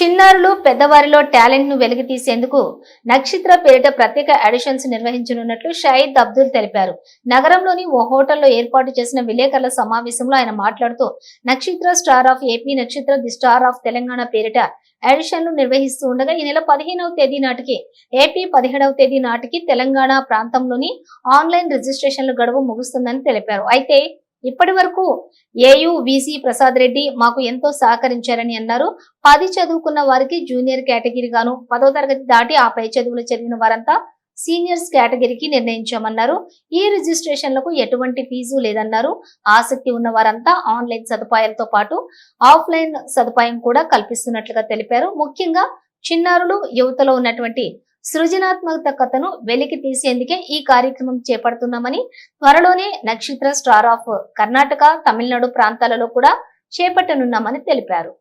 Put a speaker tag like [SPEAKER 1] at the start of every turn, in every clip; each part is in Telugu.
[SPEAKER 1] చిన్నారులు పెద్దవారిలో టాలెంట్ ను వెలికితీసేందుకు నక్షత్ర పేరిట ప్రత్యేక ఆడిషన్స్ నిర్వహించనున్నట్లు షహీద్ అబ్దుల్ తెలిపారు. నగరంలోని ఓ హోటల్లో ఏర్పాటు చేసిన విలేకరుల సమావేశంలో ఆయన మాట్లాడుతూ నక్షత్ర స్టార్ ఆఫ్ ఏపీ, నక్షత్ర ది స్టార్ ఆఫ్ తెలంగాణ పేరిట ఆడిషన్లు నిర్వహిస్తూ ఉండగా ఈ నెల 15వ తేదీ నాటికి ఏపీ, 17వ తేదీ నాటికి తెలంగాణ ప్రాంతంలోని ఆన్లైన్ రిజిస్ట్రేషన్ల గడువు ముగుస్తుందని తెలిపారు. అయితే ఇప్పటి వరకు ఏయూ వీసీ ప్రసాద్ రెడ్డి మాకు ఎంతో సహకరించారని అన్నారు. 10 చదువుకున్న వారికి జూనియర్ కేటగిరీ గాను, 10వ తరగతి దాటి ఆ పై చదువులు చదివిన వారంతా సీనియర్స్ కేటగిరీకి నిర్ణయించామన్నారు. ఈ రిజిస్ట్రేషన్లకు ఎటువంటి ఫీజు లేదన్నారు. ఆసక్తి ఉన్న వారంతా ఆన్లైన్ సదుపాయాలతో పాటు ఆఫ్లైన్ సదుపాయం కూడా కల్పిస్తున్నట్లుగా తెలిపారు. ముఖ్యంగా చిన్నారులు, యువతలో ఉన్నటువంటి సృజనాత్మకతను వెలికి తీసేందుకే ఈ కార్యక్రమం చేపడుతున్నామని, త్వరలోనే నక్షత్ర స్టార్ ఆఫ్ కర్ణాటక, తమిళనాడు ప్రాంతాలలో కూడా చేపట్టనున్నామని తెలిపారు.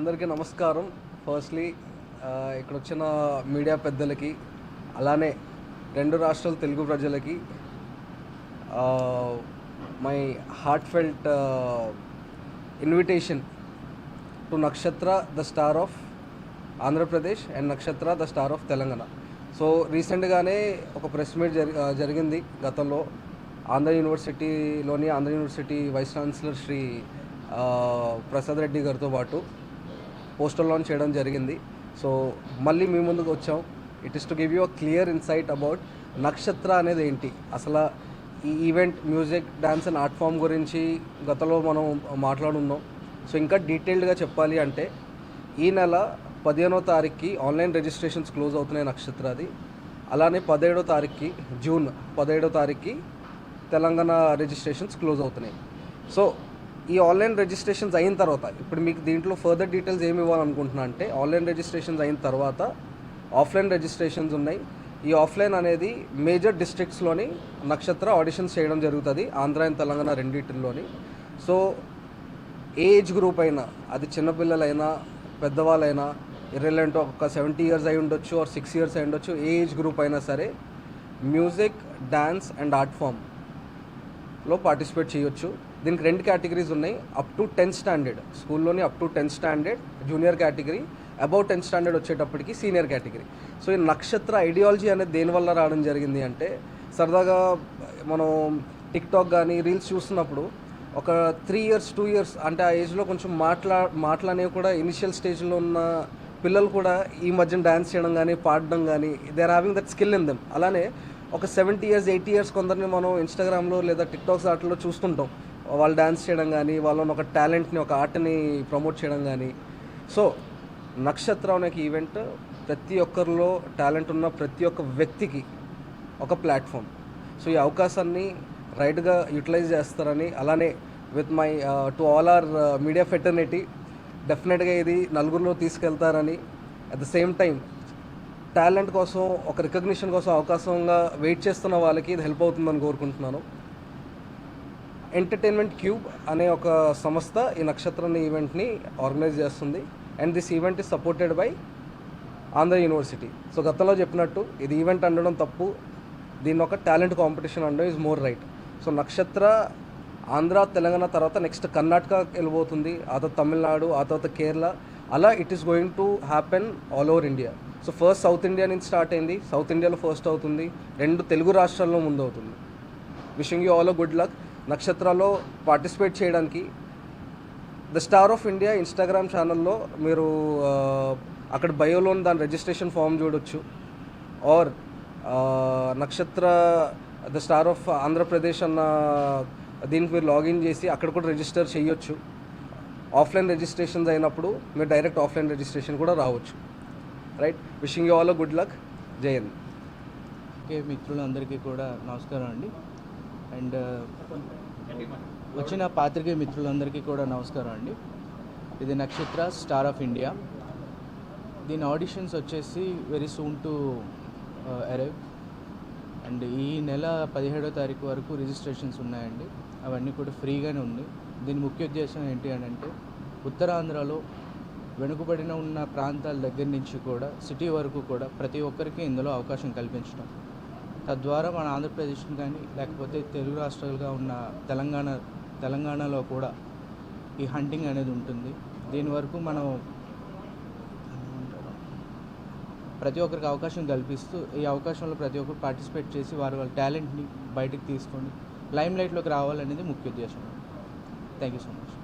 [SPEAKER 2] అందరికీ నమస్కారం. ఫస్ట్లీ ఇక్కడ వచ్చిన మీడియా పెద్దలకి, అలానే రెండు రాష్ట్రాల తెలుగు ప్రజలకి my heartfelt invitation to Nakshatra the star of Andhra Pradesh and Nakshatra the star of Telangana. So రీసెంట్గానే ఒక ప్రెస్ మీట్ జరిగింది గతంలో Andhra university vice chancellor Shri Prasad Reddy గారితో పాటు పోస్టర్ లాంచ్ చేయడం జరిగింది. సో మళ్ళీ మీ ముందుకు వచ్చాం. It is to give you a clear insight about Nakshatra అనేది ఏంటి, అసలు ఈ event, music, dance and art form గురించి గతంలో మనం మాట్లాడున్నాం. సో ఇంకా డీటెయిల్డ్గా చెప్పాలి అంటే ఈ నెల 15వ తారీఖుకి ఆన్లైన్ రిజిస్ట్రేషన్స్ క్లోజ్ అవుతున్నాయి నక్షత్రది. అలానే 17వ తారీఖుకి, జూన్ 17వ తారీఖుకి తెలంగాణ రిజిస్ట్రేషన్స్ క్లోజ్ అవుతున్నాయి. సో ఈ ఆన్లైన్ రిజిస్ట్రేషన్స్ అయిన తర్వాత, ఇప్పుడు మీకు దీంట్లో ఫర్దర్ డీటెయిల్స్ ఏమి ఇవ్వాలనుకుంటున్నా అంటే, ఆన్లైన్ రిజిస్ట్రేషన్స్ అయిన తర్వాత ఆఫ్లైన్ రిజిస్ట్రేషన్స్ ఉన్నాయి. ఈ ఆఫ్లైన్ అనేది మేజర్ డిస్ట్రిక్ట్స్లోని నక్షత్ర ఆడిషన్స్ చేయడం జరుగుతుంది, ఆంధ్ర అండ్ తెలంగాణ రెండింటిలోని. సో ఏజ్ గ్రూప్ అయినా, అది చిన్నపిల్లలైనా పెద్దవాళ్ళైనా, ఇర్రెలెంట్ ఒక 70 years అయి ఉండొచ్చు, ఆర్ 6 years అయి ఉండొచ్చు, ఏ ఏజ్ గ్రూప్ అయినా సరే మ్యూజిక్, డ్యాన్స్ అండ్ ఆర్ట్ ఫామ్లో పార్టిసిపేట్ చేయొచ్చు. దీనికి 2 కేటగిరీస్ ఉన్నాయి. అప్ టు 10th స్టాండర్డ్, స్కూల్లోని up to 10th standard junior category, above 10th standard వచ్చేటప్పటికి సీనియర్ కేటగిరీ. సో ఈ నక్షత్ర ఐడియాలజీ అనేది దేనివల్ల రావడం జరిగింది అంటే, సరదాగా మనం టిక్టాక్ కానీ రీల్స్ చూస్తున్నప్పుడు ఒక 3 years 2 years అంటే ఆ ఏజ్లో కొంచెం మాటలనేవి కూడా ఇనిషియల్ స్టేజ్లో ఉన్న పిల్లలు కూడా ఈ మధ్యన డ్యాన్స్ చేయడం కానీ, పాడడం కానీ, they are having that skill in them. అలానే ఒక 70 years 80 years కొందరిని మనం ఇన్స్టాగ్రామ్లో లేదా టిక్టాక్స్ వాటిలో చూస్తుంటాం, వాళ్ళు డ్యాన్స్ చేయడం కానీ, వాళ్ళని ఒక టాలెంట్ని, ఒక ఆర్ట్ని ప్రమోట్ చేయడం కానీ. సో నక్షత్ర అనే ఈవెంట్ ప్రతి ఒక్కరిలో టాలెంట్ ఉన్న ప్రతి ఒక్క వ్యక్తికి ఒక ప్లాట్ఫామ్. సో ఈ అవకాశాన్ని రైట్గా యూటిలైజ్ చేస్తారని, అలానే with my to all our media fraternity, డెఫినెట్గా ఇది నలుగురిలో తీసుకెళ్తారని, at the same time talent కోసం, ఒక రికగ్నిషన్ కోసం అవకాశంగా వెయిట్ చేస్తున్న వాళ్ళకి ఇది హెల్ప్ అవుతుందని కోరుకుంటున్నాను. ఎంటర్టైన్మెంట్ క్యూబ్ అనే ఒక సంస్థ ఈ నక్షత్ర అనే ఈవెంట్ని ఆర్గనైజ్ చేస్తుంది. And this event is supported by Andhra university. So గతంలో చెప్పినట్టు ఇది ఈవెంట్ అనడం తప్పు, దీన్ని ఒక టాలెంట్ కాంపిటీషన్ అనడం ఈజ్ మోర్ రైట్. సో నక్షత్ర ఆంధ్ర, తెలంగాణ తర్వాత నెక్స్ట్ కర్ణాటక వెళ్ళబోతుంది, ఆ తర్వాత తమిళనాడు, ఆ తర్వాత కేరళ, అలా it is going to happen all over India. So first south India నుంచి స్టార్ట్ అయింది, సౌత్ ఇండియాలో ఫస్ట్ అవుతుంది, 2 తెలుగు రాష్ట్రాల్లో ముందు అవుతుంది. Wishing you all good luck. నక్షత్రాలో పార్టిసిపేట్ చేయడానికి the star of India Instagram ఛానల్లో మీరు అక్కడ బయోలోని దాని రిజిస్ట్రేషన్ ఫామ్ చూడొచ్చు, or Nakshatra the star of Andhra Pradesh అన్న దీనికి మీరు లాగిన్ చేసి అక్కడ కూడా రిజిస్టర్ చేయొచ్చు. ఆఫ్లైన్ రిజిస్ట్రేషన్స్ అయినప్పుడు మీరు డైరెక్ట్ ఆఫ్లైన్ రిజిస్ట్రేషన్ కూడా రావచ్చు. Right, wishing you all good luck. జై హింద్.
[SPEAKER 3] ఓకే, మిత్రులందరికీ కూడా నమస్కారం అండి. అండ్ వచ్చిన పాత్రికేయ మిత్రులందరికీ కూడా నమస్కారం అండి. ఇది నక్షత్ర స్టార్ ఆఫ్ ఇండియా. దీని ఆడిషన్స్ వచ్చేసి very soon to arrive. And ఈ నెల 17వ తారీఖు వరకు రిజిస్ట్రేషన్స్ ఉన్నాయండి. అవన్నీ కూడా ఫ్రీగానే ఉంది. దీని ముఖ్య ఉద్దేశం ఏంటి అని అంటే, ఉత్తరాంధ్రలో వెనుకబడిన ఉన్న ప్రాంతాల దగ్గర నుంచి కూడా సిటీ వరకు కూడా ప్రతి ఒక్కరికి ఇందులో అవకాశం కల్పించడం, తద్వారా మన ఆంధ్రప్రదేశ్ని కానీ లేకపోతే తెలుగు రాష్ట్రాలుగా ఉన్న తెలంగాణలో కూడా ఈ హంటింగ్ అనేది ఉంటుంది. దీని వరకు మనం ప్రతి ఒక్కరికి అవకాశం కల్పిస్తూ ఈ అవకాశంలో ప్రతి ఒక్కరు పార్టిసిపేట్ చేసి వాళ్ళ టాలెంట్ని బయటకు తీసుకొని లైమ్ లైట్లోకి రావాలనేది ముఖ్య ఉద్దేశం. Thank you so much.